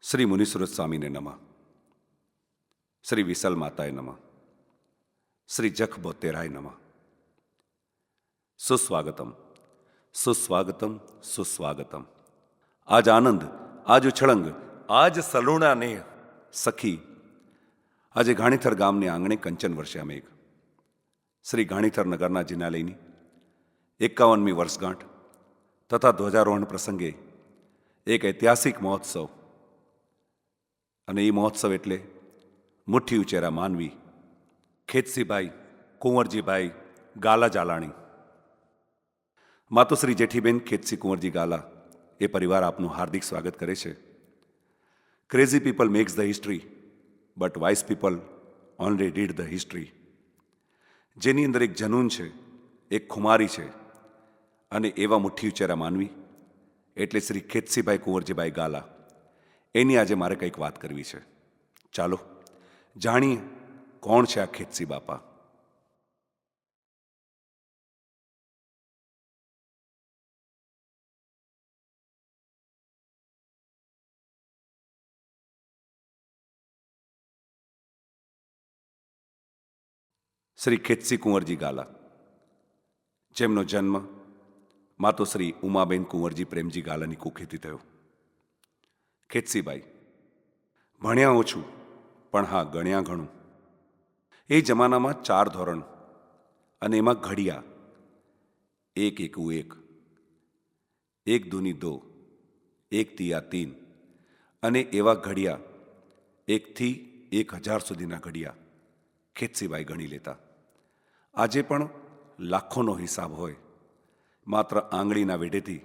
શ્રી મુનિસુરત સ્વામીને નમઃ. શ્રી વિસલ માતાએ નમઃ. શ્રી જખ બોતેરાય નમઃ. સુસ્વાગતમ, સુસ્વાગતમ, સુસ્વાગતમ. આજ આનંદ, આજ ઉછળંગ, આજ સલુણા નેહ સખી. આજે ઘાણીથર ગામને આંગણે કંચન વર્ષ્યા મેઘ. શ્રી ઘાણીથર નગરના જિનાલયની 51મી વર્ષગાંઠ તથા ધ્વજારોહણ પ્રસંગે એક ઐતિહાસિક મહોત્સવ. અને એ મહોત્સવ એટલે મુઠ્ઠી ઉચેરા માનવી ખેતસીભાઈ કુંવરજીભાઈ ગાલા જાલાણી. માતુશ્રી જેઠીબેન ખેતસી કુંવરજી ગાલા એ પરિવાર આપનું હાર્દિક સ્વાગત કરે છે. Crazy people makes the history, but wise people only read the history. જેની અંદર એક જનૂન છે, એક ખુમારી છે, અને એવા મુઠ્ઠી ઉચેરા માનવી એટલે શ્રી ખેતસીભાઈ કુંવરજીભાઈ ગાલા, એની આજે મારે કંઈક વાત કરવી છે. ચાલો જાણીએ કોણ છે આ ખેતસી બાપા. શ્રી ખેતસી કુંવરજી ગાલા, જેમનો જન્મ માતોશ્રી ઉમાબેન કુંવરજી પ્રેમજી ગાલાની કુખેથી થયો. ખેતસીબાઈ ભણ્યા ઓછું પણ હા ગણ્યા ઘણું. એ જમાનામાં 4 ધોરણ અને એમાં ઘડિયા, એક એકું એક, એક દૂની દો, એક તિયા 3, અને એવા ઘડિયા 1થી 1000 સુધીના ઘડિયા ખેતસીબાઈ ગણી લેતા. આજે પણ લાખોનો હિસાબ હોય, માત્ર આંગળીના વેઢેથી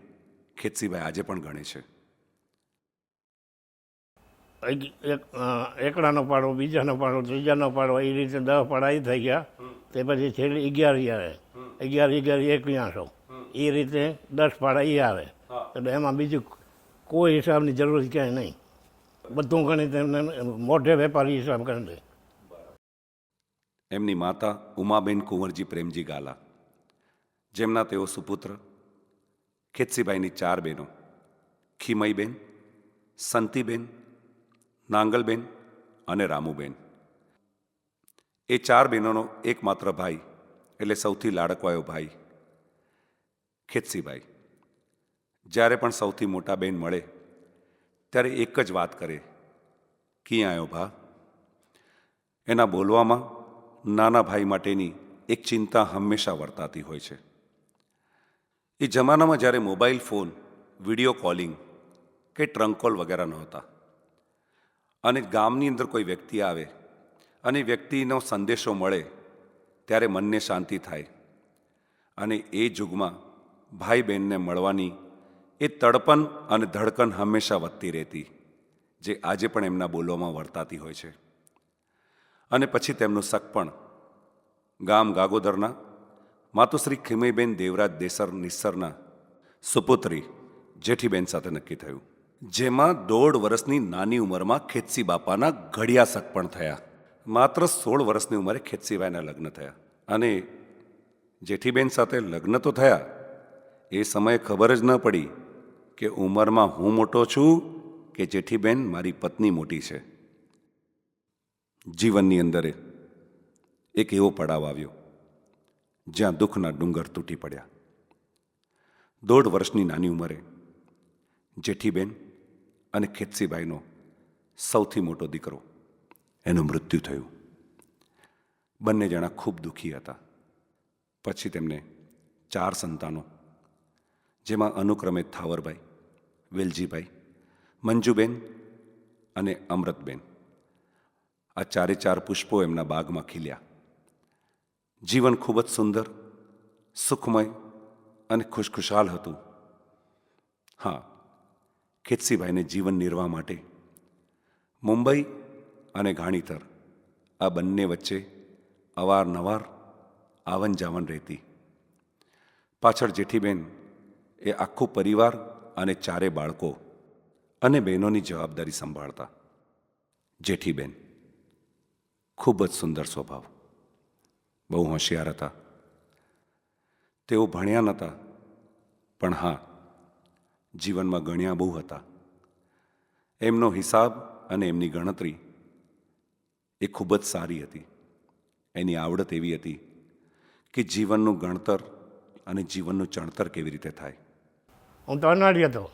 ખેતસીબાઈ આજે પણ ગણે છે. એકડાનો પાડો, બીજાનો પાડો, ત્રીજાનો પાડો, એ રીતે 10 પાડા એ થઈ ગયા. તે પછી છેલ્લી 11 આવે, 11 11 એ રીતે 10 પાડા એ આવે. એટલે એમાં બીજું કોઈ હિસાબની જરૂર ક્યાંય નહીં. બધું ગણિત એમને મોઢે વેપારી હિસાબ કરે છે. એમની માતા ઉમાબેન કુંવરજી પ્રેમજી ગાલા, જેમના તેઓ સુપુત્ર. ખેતસીબાઈની 4 બહેનો, ખીમઈબેન, સંતીબેન, નાંગલબેન અને રામુબેન. એ 4 બહેનોનો એકમાત્ર ભાઈ એટલે સૌથી લાડકવાયો ભાઈ ખેતસીબાઈ. જ્યારે પણ સૌથી મોટા બેન મળે ત્યારે એક જ વાત કરે, ક્યાં આવ્યો ભા. એના બોલવામાં નાના ભાઈ માટેની એક ચિંતા હંમેશા વર્તાતી હોય છે. એ જમાનામાં જ્યારે મોબાઈલ ફોન, વિડીયો કોલિંગ કે ટ્રંક કોલ વગેરે નહોતા, અને ગામની અંદર કોઈ વ્યક્તિ આવે અને વ્યક્તિનો સંદેશો મળે ત્યારે મનને શાંતિ થાય. અને એ યુગમાં ભાઈ બહેનને મળવાની એ તડપન અને ધડકન હંમેશા વધતી રહેતી, જે આજે પણ એમના બોલવામાં વર્તાતી હોય છે. અને પછી તેમનું સગપણ ગામ ગાગોદરના માતુશ્રી ખીમઈબેન દેવરાજ દેસર નિસ્સરના સુપુત્રી જેઠીબેન સાથે નક્કી થયું, જેમાં 1.5 વર્ષની નાની ઉંમરમાં ખેતસી બાપાના ઘડિયા સગપણ થયા. માત્ર 16 વર્ષની ઉંમરે ખેતસીબાઈના લગ્ન થયા. અને જેઠીબેન સાથે લગ્ન તો થયા, એ સમયે ખબર જ ન પડી કે ઉંમરમાં હું મોટો છું કે જેઠીબેન મારી પત્ની મોટી છે. જીવનની અંદર એક એવો પડાવ આવ્યો જ્યાં દુઃખના ડુંગર તૂટી પડ્યા. 1.5 વર્ષની નાની ઉંમરે જેઠીબેન અને ખેતસીબાઈનો સૌથી મોટો દીકરો, એનું મૃત્યુ થયું. બંને જણા ખૂબ દુઃખી હતા. પછી તેમને 4 સંતાનો, જેમાં અનુક્રમે થાવરભાઈ, વેલજીભાઈ, મંજુબેન અને અમૃતબેન. આ 4 પુષ્પો એમના બાગમાં ખીલ્યા. જીવન ખૂબ જ સુંદર, સુખમય અને ખુશખુશાલ હતું. હા, ખેતસીભાઈને જીવન નિર્વાહ માટે મુંબઈ અને ઘાણીથર આ બંને વચ્ચે અવારનવાર આવન જાવન રહેતી. પાછળ જેઠીબેન એ આખું પરિવાર અને 4 બાળકો અને બહેનોની જવાબદારી સંભાળતા. જેઠીબેન ખૂબ જ સુંદર સ્વભાવ, બહુ હોશિયાર હતા. તેઓ ભણ્યા નહોતા, પણ હા, જીવનમાં ગણ્યા બહુ હતા. એમનો હિસાબ અને એમની ગણતરી એ ખૂબ જ સારી હતી. એની આવડત એવી હતી કે જીવનનું ગણતર અને જીવનનું ચણતર કેવી રીતે થાય. હું તો અનાળી હતો.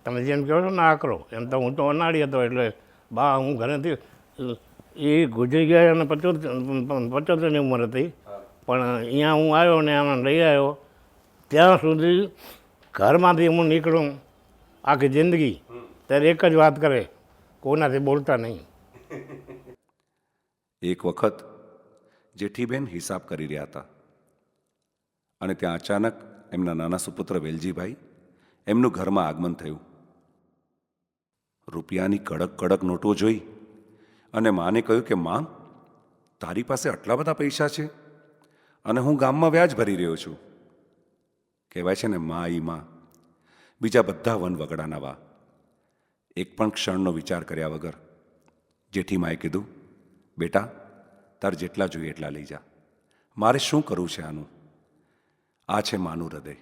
તમે જેમ કહો છો ને આકરો, એમ તો હું તો અનાળી હતો. એટલે બા હું ઘરેથી એ ગુજરી ગયા અને 75ની ઉંમર હતી. પણ અહીંયા હું આવ્યો ને આમાં લઈ આવ્યો ત્યાં સુધી ઘરમાંથી હું નીકળું આખી જિંદગી ત્યારે એક જ વાત કરે, કોનાથી બોલતા નહીં. એક વખત જેઠીબેન હિસાબ કરી રહ્યા હતા અને ત્યાં અચાનક એમના નાના સુપુત્ર વેલજીભાઈ એમનું ઘરમાં આગમન થયું. રૂપિયાની કડક કડક નોટો જોઈ અને માને કહ્યું કે માં, તારી પાસે આટલા બધા પૈસા છે અને હું ગામમાં વ્યાજ ભરી રહ્યો છું. કહેવાય છે ને, મા ઈ માં, બીજા બધા વન વગડાના વા. એક પણ ક્ષણનો વિચાર કર્યા વગર જેઠીમાએ કીધું, બેટા, તાર જેટલા જોઈએ એટલા લઈ જા, મારે શું કરવું છે આનું? આ છે માનું હૃદય.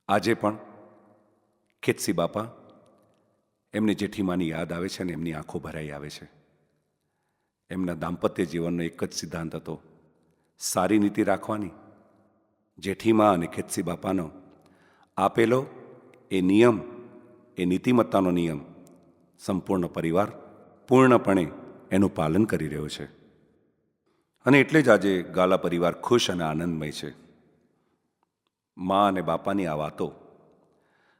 આજે પણ ખેતસી બાપા એમને જેઠીમાની યાદ આવે છે અને એમની આંખો ભરાઈ આવે છે. એમના દાંપત્ય જીવનનો એક જ સિદ્ધાંત હતો, સારી નીતિ રાખવાની. જેઠીમા અને ખેતસી બાપાનો આપેલો એ નિયમ, એ નીતિમત્તાનો નિયમ સંપૂર્ણ પરિવાર પૂર્ણપણે એનું પાલન કરી રહ્યો છે. અને એટલે જ આજે ગાલા પરિવાર ખુશ અને આનંદમય છે. મા અને બાપાની આ વાતો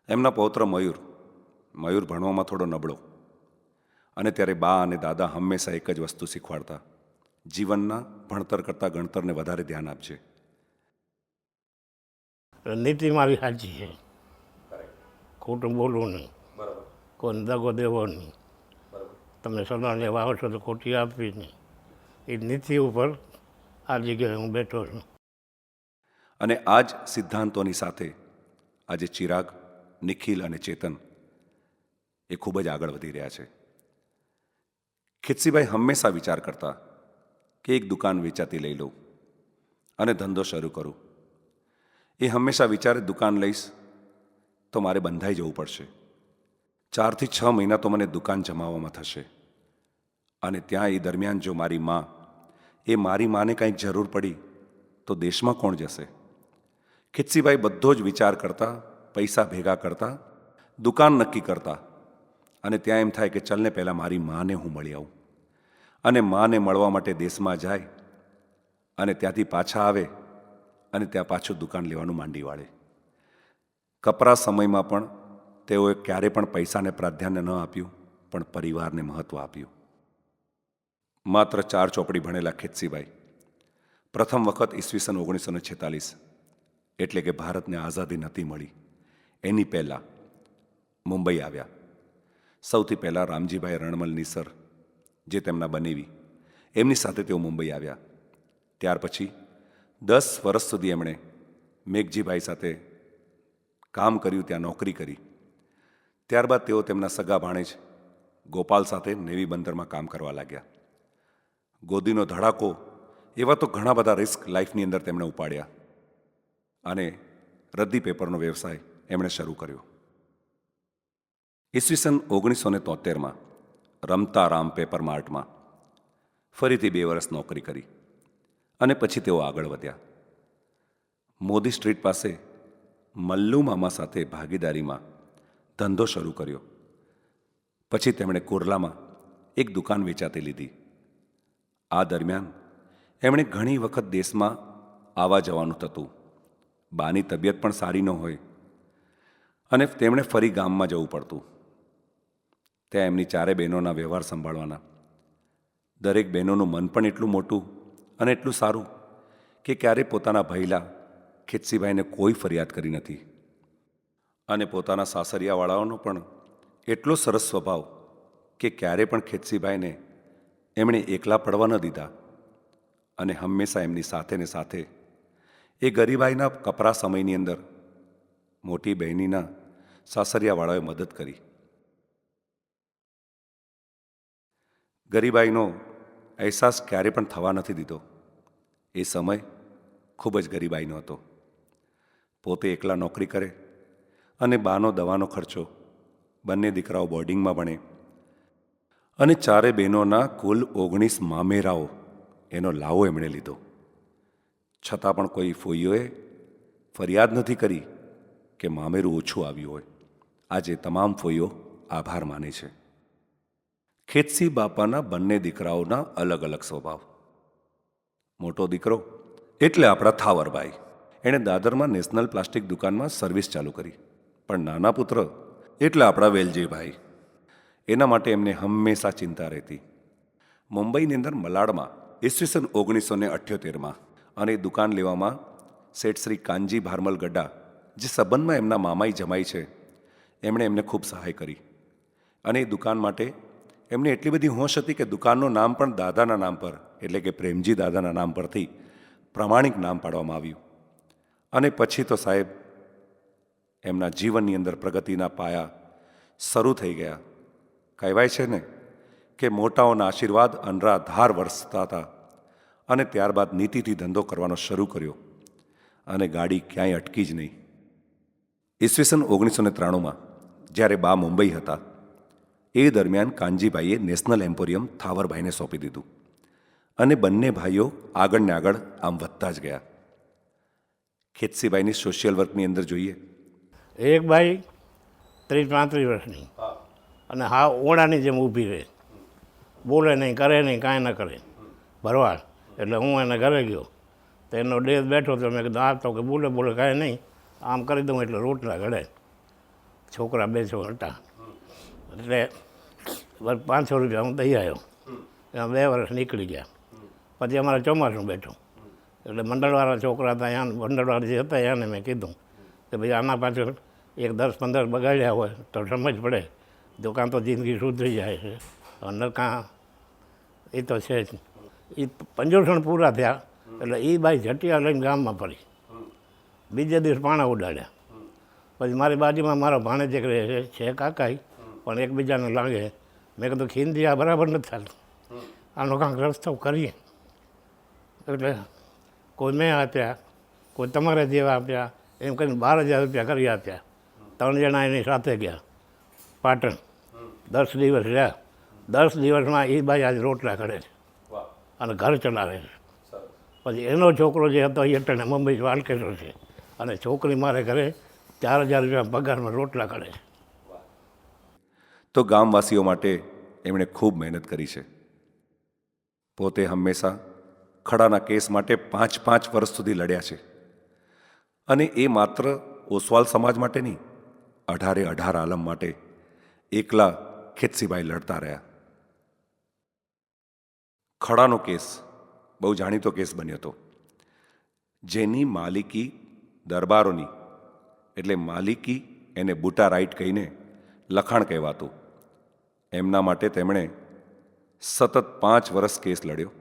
એમના પૌત્ર મયુર ભણવામાં થોડો નબળો, અને ત્યારે બા અને દાદા હંમેશા એક જ વસ્તુ શીખવાડતા, જીવનના ભણતર કરતાં ગણતરને વધારે ધ્યાન આપજે. નીતિ મારી સાચી છે, ખોટું બોલવું નહીં, કોઈને દગો દેવો નહીં, તમે સલાહ લેવા આવો છો તો ખોટી આપવી નહીં. એ નીતિ ઉપર આ જગ્યાએ હું બેઠો છું. અને આ જ સિદ્ધાંતોની સાથે આજે ચિરાગ, નિખિલ અને ચેતન એ ખૂબ જ આગળ વધી રહ્યા છે. ખિત્સીભાઈ હંમેશા વિચાર કરતા કે એક દુકાન વેચાતી લઈ લઉં અને ધંધો શરૂ કરું. એ હંમેશા વિચારે, દુકાન લઈશ તો મારે બંધાઈ જવું પડશે, 4 થી 6 મહિના તો મને દુકાન જમાવવામાં થશે, અને ત્યાં એ દરમિયાન જો મારી માને કંઈક જરૂર પડી તો દેશમાં કોણ જશે? ખિત્સીભાઈ બધો જ વિચાર કરતા, પૈસા ભેગા કરતા, દુકાન નક્કી કરતા, અને ત્યાં એમ થાય કે ચલને પહેલાં મારી માને હું મળી આવું. અને માને મળવા માટે દેશમાં જાય અને ત્યાંથી પાછા આવે અને ત્યાં પાછું દુકાન લેવાનું માંડી વાળે. કપરા સમયમાં પણ તેઓએ ક્યારે પણ પૈસાને પ્રાધાન્ય ન આપ્યું, પણ પરિવારને મહત્ત્વ આપ્યું. માત્ર 4 ચોપડી ભણેલા ખેતસીભાઈ પ્રથમ વખત ઈસવીસન 1946 એટલે કે ભારતને આઝાદી નહોતી મળી એની પહેલાં મુંબઈ આવ્યા. સૌથી પહેલાં રામજીભાઈ રણમલની સર, જે તેમના બનેવી, એમની સાથે તેઓ મુંબઈ આવ્યા. ત્યાર પછી 10 વર્ષ સુધી એમણે મેઘજીભાઈ સાથે કામ કર્યું, ત્યાં નોકરી કરી. ત્યારબાદ તેઓ તેમના સગા ભાણેજ ગોપાલ સાથે નેવી બંદરમાં કામ કરવા લાગ્યા. ગોદીનો ધડાકો, એવા તો ઘણા બધા રિસ્ક લાઈફની અંદર તેમણે ઉપાડ્યા અને રદ્દી પેપરનો વ્યવસાય એમણે શરૂ કર્યો. ઈસવીસન 1973માં રમતા રામ પેપર માર્ટમાં ફરીથી 2 વર્ષ નોકરી કરી અને પછી તેઓ આગળ વધ્યા. મોદી સ્ટ્રીટ પાસે મલ્લુ મામા સાથે ભાગીદારીમાં ધંધો શરૂ કર્યો. પછી તેમણે કુર્લામાં એક દુકાન વેચાતી લીધી. આ દરમિયાન એમણે ઘણી વખત દેશમાં આવવા જવાનું થતું. બાની તબિયત પણ સારી ન હોય અને તેમણે ફરી ગામમાં જવું પડતું. ત્યાં એમની 4 બહેનોના વ્યવહાર સંભાળવાના. દરેક બહેનોનું મન પણ એટલું મોટું અને એટલું સારું કે ક્યારેય પોતાના ભૈલા ખેતસીભાઈને કોઈ ફરિયાદ કરી નથી. અને પોતાના સાસરિયાવાળાઓનો પણ એટલો સરસ સ્વભાવ કે ક્યારે પણ ખેતસીભાઈને એમણે એકલા પડવા ન દીધા અને હંમેશા એમની સાથે ને સાથે એ ગરીબાઈના કપરા સમયની અંદર મોટી બહેનીના સાસરિયાવાળાએ મદદ કરી. ગરીબાઈનો અહેસાસ ક્યારે પણ થવા નથી દીધો. એ સમય ખૂબ જ ગરીબાઈનો હતો. પોતે એકલા નોકરી કરે અને બાનો દવાનો ખર્ચો બંને દીકરાઓ બોર્ડિંગમાં ભણે અને ચારે બહેનોના કુલ 19 મામેરાઓ એનો લાવો એમણે લીધો. છતાં પણ કોઈ ફોઈઓએ ફરિયાદ નથી કરી કે મામેરું ઓછું આવ્યું હોય. આજે તમામ ફોઈઓ આભાર માને છે. ખેતસી બાપાના બંને દીકરાઓના અલગ અલગ સ્વભાવ. મોટો દીકરો એટલે આપણા થાવરભાઈ. એણે દાદરમાં નેશનલ પ્લાસ્ટિક દુકાનમાં સર્વિસ ચાલુ કરી. પણ નાના પુત્ર એટલે આપણા વેલજીભાઈ. એના માટે એમને હંમેશા ચિંતા રહેતી. મુંબઈની અંદર મલાડમાં ઈસવીસન 1978માં અને એ દુકાન લેવામાં શેઠ શ્રી કાનજી ભારમલ ગड्ढा, જે સંબંધમાં એમના મામાઈ જમાઈ છે, એમણે એમને ખૂબ સહાય કરી. અને એ દુકાન માટે એમને એટલી બધી હોશ હતી કે દુકાનનું નામ પણ દાદાના નામ પર, એટલે કે પ્રેમજી દાદાના નામ પરથી પ્રમાણિક નામ પાડવામાં આવ્યું. અને પછી તો સાહેબ એમના જીવનની અંદર પ્રગતિના પાયા શરૂ થઈ ગયા. કહેવાય છે ને કે મોટાઓના આશીર્વાદ અનરાધાર વરસતા હતા. અને ત્યારબાદ નીતિથી ધંધો કરવાનો શરૂ કર્યો અને ગાડી ક્યાંય અટકી જ નહીં. ઈસવીસન 1993માં જ્યારે બા મુંબઈ હતા એ દરમિયાન કાનજીભાઈએ નેશનલ એમ્પોરિયમ થાવરભાઈને સોંપી દીધું અને બંને ભાઈઓ આગળ ને આગળ આમ વધતા જ ગયા. ખેતસીભાઈની સોશિયલ વર્કની અંદર જોઈએ. એક બાઈ 30-35 વર્ષની અને હા ઓળાની જેમ ઊભી રહે, બોલે નહીં, કરે નહીં, કાંઈ ન કરે, ભરવાડ. એટલે હું એને ઘરે ગયો તો એનો ડેસ બેઠો તો મેં કીધું આ તો કે બોલે કાંઈ નહીં, આમ કરી દઉં એટલે રોટલા ઘડે. છોકરા 2 છોકરા હતા એટલે 500 રૂપિયા હું દઈ આવ્યો. એમાં 2 વર્ષ નીકળી ગયા. પછી અમારે ચોમાસું બેઠું એટલે મંડળવાળા છોકરા હતા, ત્યાં મંડળવાળા જે હતા એને મેં કીધું કે ભાઈ આના પાછળ 10-15 બગાડ્યા હોય તો સમજ પડે, દુકાન તો જિંદગી સુધરી જાય છે. અંદર કાં એ તો છે જ. એ 55 પૂરા થયા એટલે એ બાઈ ઝટિયા લઈને ગામમાં ફરી. બીજે દિવસ પાણા ઉડાડ્યા. પછી મારી બાજુમાં મારો ભાણેજ એક રહે છે કાકાઈ, પણ એકબીજાને લાગે. મેં કીધું ખીંદી આ બરાબર નથી થતું, આનો કાંઈક રસ્તો કરીએ. એટલે કોઈ મેં આપ્યા, કોઈ તમારે જેવા આપ્યા, એમ કરીને 12,000 રૂપિયા કરી આપ્યા. 3 જણા એની સાથે ગયા પાટણ. 10 દિવસ રહ્યા. 10 દિવસમાં એ બાઈ આજે રોટલા કરે છે અને ઘર ચલાવે છે. પછી એનો છોકરો જે હતો એ અટાણે મુંબઈ વાલકેશો છે અને છોકરી મારે ઘરે 4,000 રૂપિયા પગારમાં રોટલા કરે છે. તો ગામવાસીઓ માટે એમણે ખૂબ મહેનત કરી છે. પોતે હંમેશા ખડાના કેસ માટે 5-5 વર્ષ સુધી લડ્યા છે. અને એ માત્ર ઓસવાલ સમાજ માટે નહીં, 18 આલમ માટે એકલા ખેતસીભાઈ લડતા રહ્યા. ખડાનો કેસ બહુ જાણીતો કેસ બન્યો હતો, જેની માલિકી દરબારોની, એટલે માલિકી એને બુટા રાઈટ કહીને લખાણ કહેવાતું. એમના માટે તેમણે સતત 5 વર્ષ કેસ લડ્યો.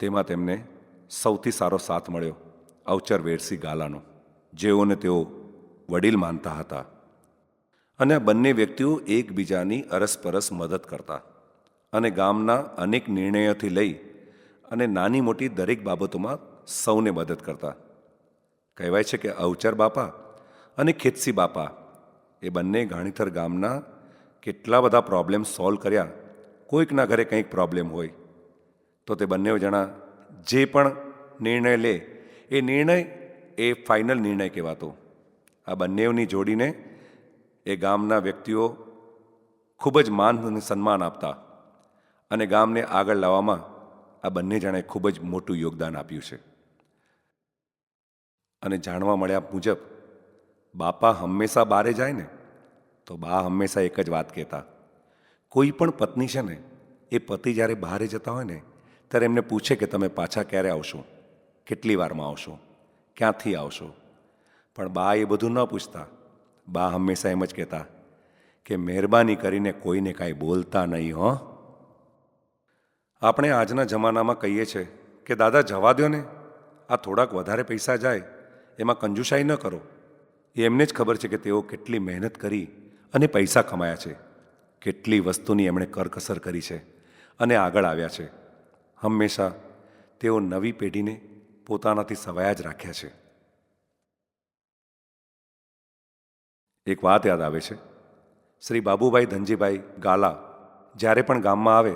તેમાં તેમને સૌથી સારો સાથ મળ્યો અવચર વેરસી ગાલાનો, જેઓને તેઓ વડીલ માનતા હતા. અને આ બંને વ્યક્તિઓ એકબીજાની અરસપરસ મદદ કરતા અને ગામના અનેક નિર્ણયોથી લઈ અને નાની મોટી દરેક બાબતોમાં સૌને મદદ કરતા. કહેવાય છે કે અવચર બાપા અને ખેતસી બાપા એ બંને ગાણીથર ગામના કેટલા બધા પ્રોબ્લેમ સોલ્વ કર્યા. કોઈકના ઘરે કંઈક પ્રોબ્લેમ હોય તો તે બંને જણા જે પણ નિર્ણય લે એ નિર્ણય એ ફાઇનલ નિર્ણય કહેવાતો. આ બંનેની જોડીને એ ગામના વ્યક્તિઓ ખૂબ જ માન અને સન્માન આપતા અને ગામને આગળ લાવવામાં આ બંને જણાએ ખૂબ જ મોટું યોગદાન આપ્યું છે. અને જાણવા મળ્યા મુજબ બાપા હંમેશા બારે જાય ને તો બા હંમેશા એક જ વાત કહેતા, કોઈ પણ પત્ની છે ને એ પતિ જ્યારે બહારે જતા હોય ને ત્યારે એમને પૂછે કે તમે પાછા ક્યારે આવશો, કેટલી વારમાં આવશો, ક્યાંથી આવશો. પણ બા એ બધું ન પૂછતા. બા હંમેશા એમ જ કહેતા કે મહેરબાની કરીને કોઈને કાંઈ બોલતા નહીં હો. આપણે આજના જમાનામાં કહીએ છીએ કે દાદા જવા દો ને, આ થોડાક વધારે પૈસા જાય એમાં કંજુસાઈ ન કરો. એમને જ ખબર છે કે તેઓ કેટલી મહેનત કરી અને પૈસા કમાયા છે, કેટલી વસ્તુની એમણે કરકસર કરી છે અને આગળ આવ્યા છે. હંમેશા તેઓ નવી પેઢીને પોતાનાથી સવાયા જ રાખ્યા છે. એક વાત યાદ આવે છે શ્રી બાબુભાઈ ધનજીભાઈ ગાલા જ્યારે પણ ગામમાં આવે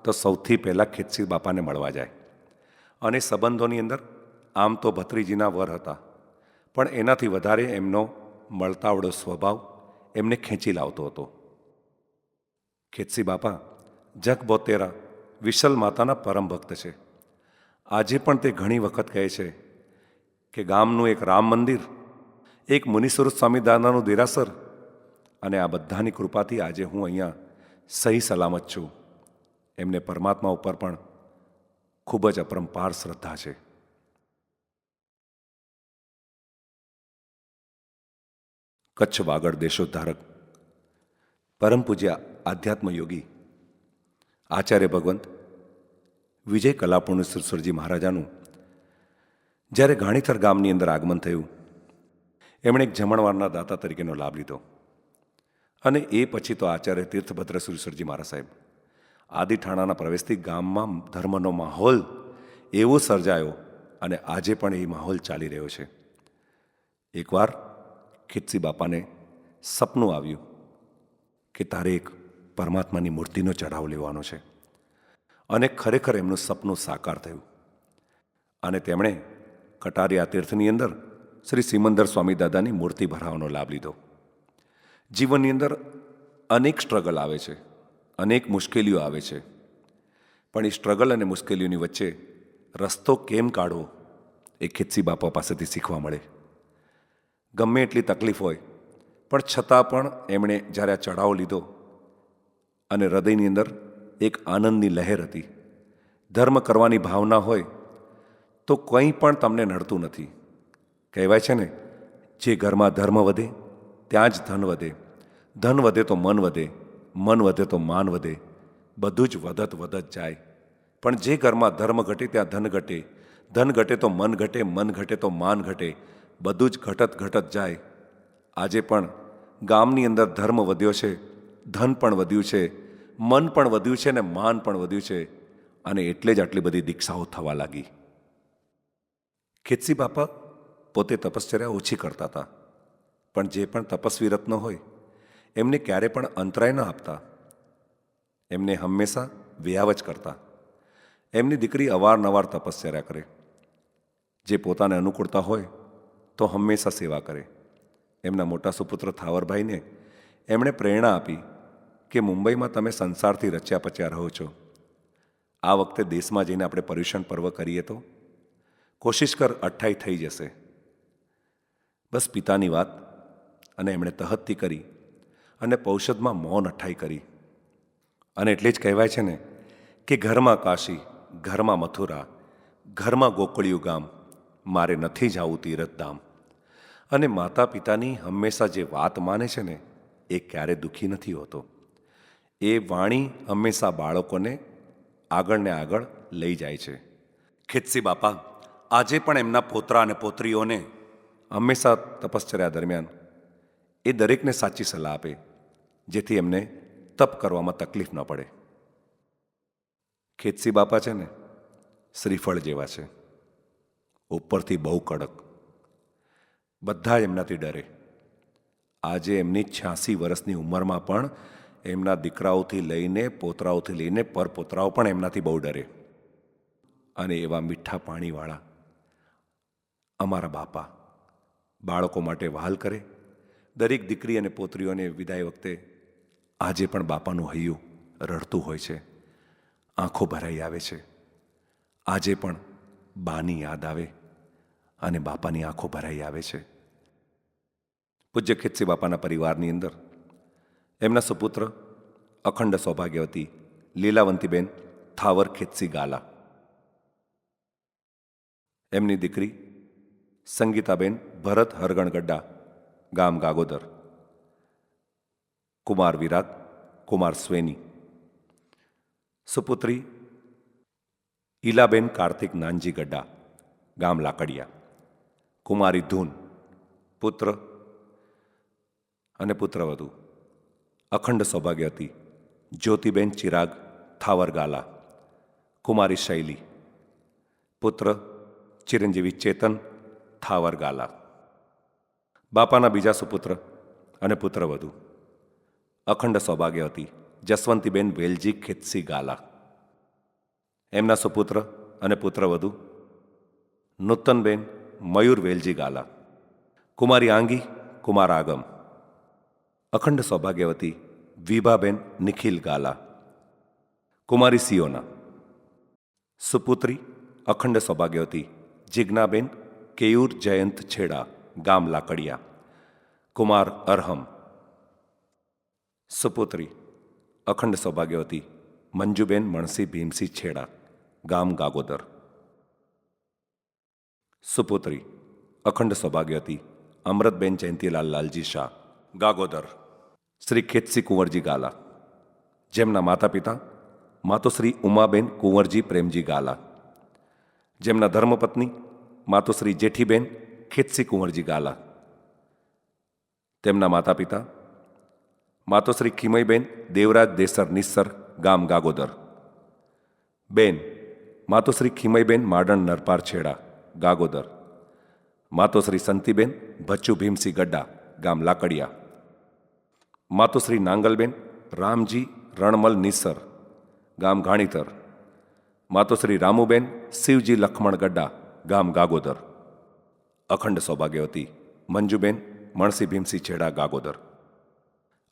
તો સૌથી પહેલાં ખેતસી બાપાને મળવા જાય. અને સંબંધોની અંદર આમ તો ભત્રીજીના વર હતા, પણ એનાથી વધારે એમનો મળતાવડો સ્વભાવ એમને ખેંચી લાવતો હતો. ખેતસી બાપા જગબોતેરા વિશલ માતાના પરમ ભક્ત છે. આજે પણ તે ઘણી વખત કહે છે કે ગામનું એક રામ મંદિર, એક મુનિસ્વરૂપ સ્વામી દાદાનું દેરાસર, અને આ બધાની કૃપાથી આજે હું અહીંયા સહી સલામત છું. એમને પરમાત્મા ઉપર પણ ખૂબ જ અપરંપાર શ્રદ્ધા છે. કચ્છ વાગડ દેશોદ્ધારક પરમ પૂજ્ય આધ્યાત્મ યોગી આચાર્ય ભગવંત વિજય કલાપૂર્ણ સુરસુરજી મહારાજાનું જ્યારે ઘાણીથર ગામની અંદર આગમન થયું, એમણે એક જમણવારના દાતા તરીકેનો લાભ લીધો. અને એ પછી તો આચાર્ય તીર્થભદ્ર સુરસુરજી મહારાજ સાહેબ આદિઠાણાના પ્રવેશથી ગામમાં ધર્મનો માહોલ એવો સર્જાયો, અને આજે પણ એ માહોલ ચાલી રહ્યો છે. એકવાર ખેતસી બાપાને સપનું આવ્યું કે તારે એક પરમાત્માની મૂર્તિનો ચઢાવ લેવાનો છે, અને ખરેખર એમનું સપનું સાકાર થયું. અને તેમણે કટારિયા તીર્થની અંદર શ્રી સિમંદર સ્વામી દાદાની મૂર્તિ ભરાવવાનો લાભ લીધો. જીવનની અંદર અનેક સ્ટ્રગલ આવે છે, અનેક મુશ્કેલીઓ આવે છે, પણ એ સ્ટ્રગલ અને મુશ્કેલીઓની વચ્ચે રસ્તો કેમ કાઢવો એ ખેતસી બાપા પાસેથી શીખવા મળે. ગમે એટલી તકલીફ હોય પણ છતાં પણ એમણે જ્યારે આ ચઢાવો લીધો, અને હૃદયની અંદર એક આનંદની લહેર હતી. ધર્મ કરવાની ભાવના હોય તો કંઈ પણ તમને નડતું નથી. કહેવાય છે ને, જે ઘરમાં ધર્મ વધે ત્યાં જ ધન વધે, ધન વધે તો મન વધે, મન વધે તો માન વધે, બધું જ વધત વધત જાય. પણ જે ઘરમાં ધર્મ ઘટે ત્યાં ધન ઘટે, ધન ઘટે તો મન ઘટે, મન ઘટે તો માન ઘટે, બધું જ ઘટત ઘટત જાય. આજે પણ ગામની અંદર ધર્મ વધ્યો છે, ધન પણ વધ્યું છે, મન પણ વધ્યું છે, ને માન પણ વધ્યું છે, અને એટલે જ આટલી બધી દીક્ષાઓ થવા લાગી. ખેતસી બાપા પોતે તપશ્ચર્યા ઓછી કરતા હતા, પણ જે પણ તપસ્વી રત્ન હોય એમને ક્યારે પણ અંતરાય ન આપતા. એમને હંમેશા વ્યાવ જ કરતા. એમની દીકરી અવારનવાર તપશ્ચર્યા કરે. જે પોતાને અનુકૂળતા હોય તો હંમેશા સેવા કરે. એમના મોટા સુપુત્ર થાવરભાઈને એમણે પ્રેરણા આપી કે મુંબઈમાં તમે સંસારથી રચ્યા પચ્યા રહો છો, આ વખતે દેશમાં જઈને આપણે પર્યુષણ પર્વ કરીએ તો કોશિશ કર 28 થઈ જશે. બસ પિતાની વાત, અને એમણે તહત્તી કરી, અને પૌષદમાં મૌન 28 કરી. અને એટલે જ કહેવાય છે ને કે ઘરમાં કાશી, ઘરમાં મથુરા, ઘરમાં ગોકળિયું ગામ, મારે નથી જાવું તીરથધામ. અને માતા પિતાની હંમેશા જે વાત માને છે ને એ ક્યારે દુઃખી નથી હોતો. એ વાણી હંમેશા બાળકોને આગળ ને આગળ લઈ જાય છે. ખેતસી બાપા આજે પણ એમના પોતરા અને પોત્રીઓને હંમેશા તપશ્ચર્યા દરમિયાન એ દરેકને સાચી સલાહ આપે, જેથી એમને તપ કરવામાં તકલીફ ન પડે. ખેતસી બાપા છે ને શ્રીફળ જેવા છે, ઉપરથી બહુ કડક. બધા એમનાથી ડરે. આજે એમની 86 વર્ષની ઉંમરમાં પણ એમના દીકરાઓથી લઈને પોતરાઓથી લઈને પરપોતરાઓ પણ એમનાથી બહુ ડરે. અને એવા મીઠા પાણીવાળા અમારા બાપા બાળકો માટે વહાલ કરે. દરેક દીકરી અને પોતરીઓને વિદાય વખતે આજે પણ બાપાનું હૈયું રડતું હોય છે, આંખો ભરાઈ આવે છે. આજે પણ બાની યાદ આવે અને બાપાની આંખો ભરાઈ આવે છે. પૂજ્ય ખેતસી બાપાના પરિવારની અંદર એમના સુપુત્ર અખંડ સૌભાગ્યવતી લીલાવંતીબેન થાવર ખેતસી ગાલા, એમની દીકરી સંગીતાબેન ભરત હરગણ ગડ્ડા, ગામ ગાગોદર, કુમાર વિરાટ, કુમાર સ્વેની, સુપુત્રી ઈલાબેન કાર્તિક નાનજી ગડ્ડા, ગામ લાકડિયા, કુમારી ધૂન, પુત્ર અને પુત્રવધુ અખંડ સૌભાગ્યવતી જ્યોતિબેન ચિરાગ થાવર ગાલા, કુમારી શૈલી, પુત્ર ચિરંજીવી ચેતન થાવર ગાલા. બાપાના બીજા સુપુત્ર અને પુત્રવધુ અખંડ સૌભાગ્યવતી જસવંતીબેન વેલજી ખેતસી ગાલા. એમના સુપુત્ર અને પુત્રવધુ નૂતનબેન મયુર વેલજી ગાલા. કુમારી આંગી કુમાર આગમ. અખંડ સૌભાગ્યવતી વિભાબેન નિખિલ ગાલા. કુમારી સિયોના. સુપુત્રી અખંડ સૌભાગ્યવતી જિજ્ઞાબેન કેયુર જયંત છેડા ગામ લાકડિયા. કુમાર અરહમ. સુપુત્રી અખંડ સૌભાગ્યવતી મંજુબેન મણસી ભીમસી છેડા ગામ ગાગોદર. સુપુત્રી અખંડ સૌભાગ્યવતી અમૃતબેન જયંતીલાલ લાલજી શાહ ગાગોદર. શ્રી ખેતસી કુંવરજી ગાલા. જેમના માતા પિતા માતુશ્રી ઉમાબેન કુંવરજી પ્રેમજી ગાલા. જેમના ધર્મપત્ની માતુશ્રી જેઠીબેન ખેતસી કુંવરજી ગાલા. તેમના માતા પિતા માતુશ્રી ખીમઈબેન દેવરાજ દેસર નિસ્સર ગામ ગાગોદર. બેન માતુશ્રી ખીમઈબેન માડણ નરપાર છેડા ગાગોદર. માતુશ્રી સંતીબેન ભચ્ચુ ભીમસી ગડ્ડા ગામ લાકડિયા. માતુશ્રી નાંગલબેન રામજી રણમલ નિસ્સર ગામ ઘાણીતર. માતુશ્રી રામુબેન શિવજી લખમણ ગડ્ડા ગામ ગાગોદર. અખંડ સૌભાગ્યવતી મંજુબેન મણસી ભીમસી છેડા ગાગોદર.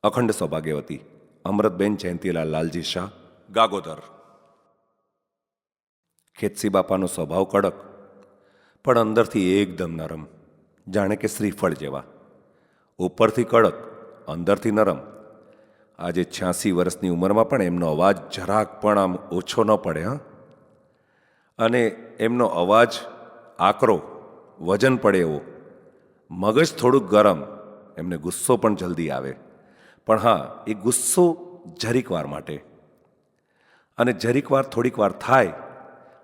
અખંડ સૌભાગ્યવતી અમૃતબેન જયંતીલાલ લાલજી શાહ ગાગોદર. ખેતસી બાપાનો સ્વભાવ કડક પણ અંદરથી એકદમ નરમ, જાણે કે શ્રીફળ જેવા. ઉપરથી કડક, અંદરથી નરમ. આજે 86 વર્ષની ઉંમરમાં પણ એમનો અવાજ જરાક પણ આમ ઓછો ન પડે. અને એમનો અવાજ આકરો, વજન પડે એવો. મગજ થોડુંક ગરમ, એમને ગુસ્સો પણ જલ્દી આવે. પણ હા, એ ગુસ્સો જરીક વાર માટે. અને જરીક વાર થોડીક વાર થાય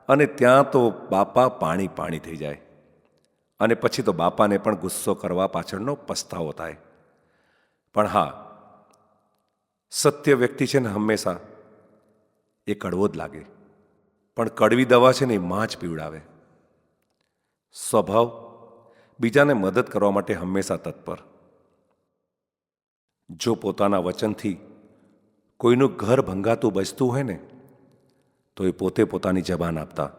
અને ત્યાં તો બાપા પાણી પાણી થઈ જાય. અને પછી તો બાપાને પણ ગુસ્સો કરવા પાછળનો પસ્તાવો થાય. પણ હા, સત્ય વ્યક્તિ છે ને હંમેશા એ કડવો જ લાગે, પણ કડવી દવા છે ને એ માં જ પીવડાવે. સ્વભાવ બીજાને મદદ કરવા માટે હંમેશા તત્પર. જો પોતાના વચનથી કોઈનું ઘર ભંગાતું બચતું હોય ને, તો એ પોતે પોતાની જબાન આપતા,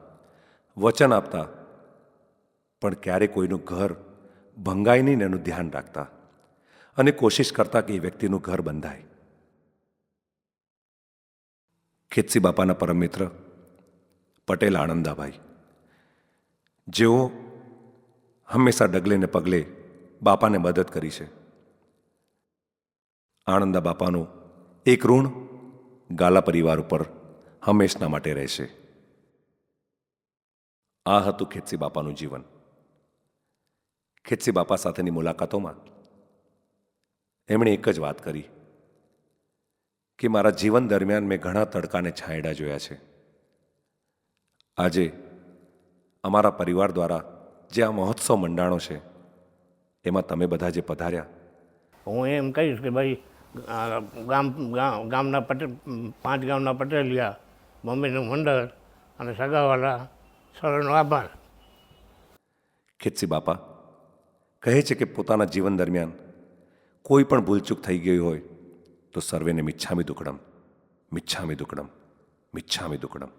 વચન આપતા, પણ ક્યારે કોઈનું ઘર ભંગાય નહીં એનું ધ્યાન રાખતા અને કોશિશ કરતા કે એ વ્યક્તિનું ઘર બંધાય. ખેતસી બાપાના પરમ મિત્ર પટેલ આનંદાભાઈ, જેઓ હંમેશા ડગલે ને પગલે બાપાને મદદ કરી છે. આનંદા બાપાનું એક ઋણ ગાલા પરિવાર ઉપર હંમેશના માટે રહેશે. આ હતું ખેતસી બાપાનું જીવન. ખેતસી બાપા સાથેની મુલાકાતોમાં એમણે એક જ વાત કરી કે મારા જીવન દરમિયાન મેં ઘણા તડકાને છાંયડા જોયા છે. આજે અમારા પરિવાર દ્વારા જે આ મહોત્સવ મંડાણો છે, એમાં તમે બધા જે પધાર્યા, હું એમ કહીશ કે ભાઈ ગામના પટેલ, 5 ગામના પટેલિયા, મમ્મીનું મંડળ અને સગાવાલા સૌનો આભાર. ખેતસી બાપા કહે છે કે પોતાના જીવન દરમિયાન કોઈ પણ ભૂલચૂક થઈ ગઈ હોય તો સર્વેને મિચ્છામી દુક્કડમ, મિચ્છામી દુક્કડમ, મિચ્છામી દુક્કડમ.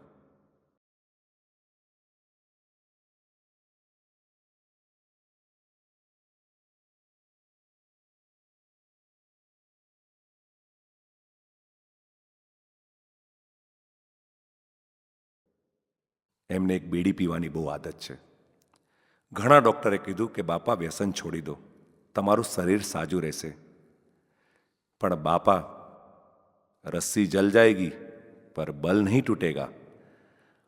એમને એક બીડી પીવાની બહુ આદત છે. ઘણા ડૉક્ટરે કીધું કે બાપા વ્યસન છોડી દો, તમારું શરીર સાજું રહેશે. પણ બાપા, રસ્સી જલ જાયગી પર બલ નહીં તૂટેગા.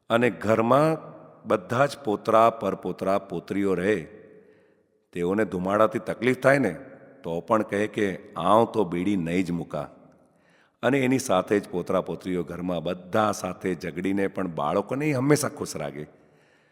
અને ઘરમાં બધા જ પોતરા પરપોતરા પોતરીઓ રહે, તેઓને ધુમાડાથી તકલીફ થાય ને તો પણ કહે કે આવ તો બીડી નહીં જ મૂકા. અને એની સાથે જ પોતરા પોતરીઓ ઘરમાં બધા સાથે ઝઘડીને પણ બાળકોને હંમેશા ખુશ રાખે.